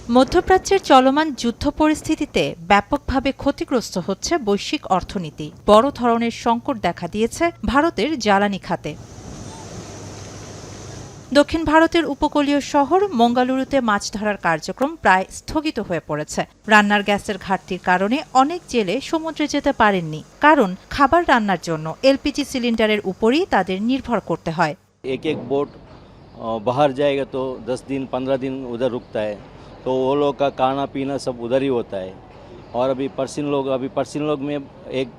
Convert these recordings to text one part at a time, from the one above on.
মধ্যপ্রাচ্যের চলমান যুদ্ধ পরিস্থিতিতে ব্যাপকভাবে ক্ষতিগ্রস্ত হচ্ছে বৈশ্বিক অর্থনীতি। বড় ধরনের সংকট দেখা দিয়েছে ভারতের জ্বালানি খাতে। দক্ষিণ ভারতের উপকূলীয় শহর মঙ্গালুরুতে মাছ ধরার কার্যক্রম প্রায় স্থগিত হয়ে পড়েছে। রান্নার গ্যাসের ঘাটতির কারণে অনেক জেলে সমুদ্রে যেতে পারেননি, কারণ খাবার রান্নার জন্য এলপিজি সিলিন্ডারের উপরই তাদের নির্ভর করতে হয়। एक एक बोट बाहर जाएगा तो 10 दिन 15 दिन उधर रुकता है, तो वो लोग का खाना पीना सब उधर ही होता है। और अभी पर्सिन लोग में एक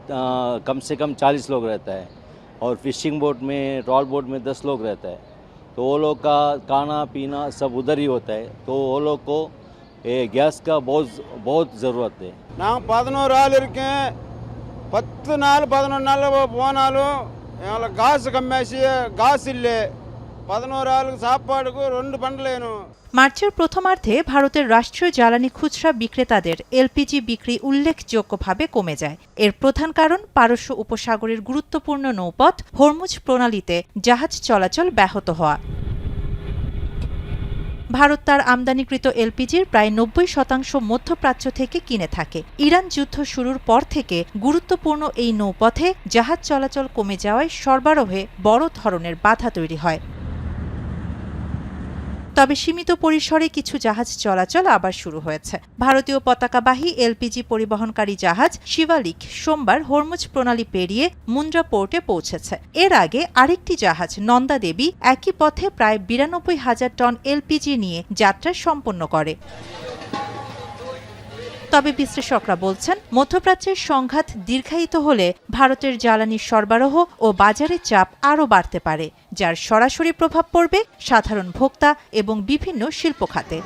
कम से कम 40 लोग रहता है, और फिशिंग बोट में ट्रॉल बोट में 10 लोग रहता है, तो वो लोग का खाना पीना सब उधर ही होता है। तो वो लोग को गैस का बहुत ज़रूरत है। ना 11 आल इरुक्केन 10 नाल 11 नाल போனாலும் எங்களுக்கு காசு கம்மியாச்சு, காசு இல்லை, 11 ஆளுக்கு சாப்பாடுக்கு 2 பண்ணலேனும்। মার্চের প্রথমার্ধে ভারতের রাষ্ট্রীয় জ্বালানি খুচরা বিক্রেতাদের এলপিজি বিক্রি উল্লেখযোগ্যভাবে কমে যায়। এর প্রধান কারণ পারস্য উপসাগরের গুরুত্বপূর্ণ নৌপথ হরমুজ প্রণালীতে জাহাজ চলাচল ব্যাহত হওয়া। ভারত তার আমদানিকৃত এলপিজির প্রায় 90% মধ্যপ্রাচ্য থেকে কিনে থাকে। ইরান যুদ্ধ শুরুর পর থেকে গুরুত্বপূর্ণ এই নৌপথে জাহাজ চলাচল কমে যাওয়ায় সরবরাহে বড় ধরনের বাধা তৈরি হয়। তবে সীমিত পরিসরে কিছু জাহাজ চলাচল আবার শুরু হয়েছে। ভারতীয় পতাকাবাহী এলপিজি পরিবহনকারী জাহাজ শিবালিক সোমবার হরমুজ প্রণালী পেরিয়ে মুন্দ্রা পোর্টে পৌঁছেছে। এর আগে আরেকটি জাহাজ নন্দা দেবী একই পথে প্রায় 92,000 টন এলপিজি নিয়ে যাত্রা সম্পন্ন করে। তবে বিশ্লেষকরা বলছেন, মধ্যপ্রাচ্যের সংঘাত দীর্ঘায়িত হলে ভারতের জ্বালানির সরবরাহ ও বাজারের চাপ আরও বাড়তে পারে, যার সরাসরি প্রভাব পড়বে সাধারণ ভোক্তা এবং বিভিন্ন শিল্প খাতে।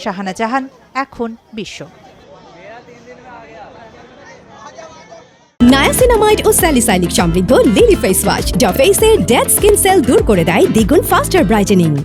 শাহানা জাহান, এখন বিশ্ব। নায়াসিনামাইড ও স্যালিসাইলিক সমৃদ্ধ লিলি ফেস ওয়াশ যা ফেসের ডেড স্কিন সেল দূর করে দেয় দ্বিগুণ ফাস্টার ব্রাইটেনিং।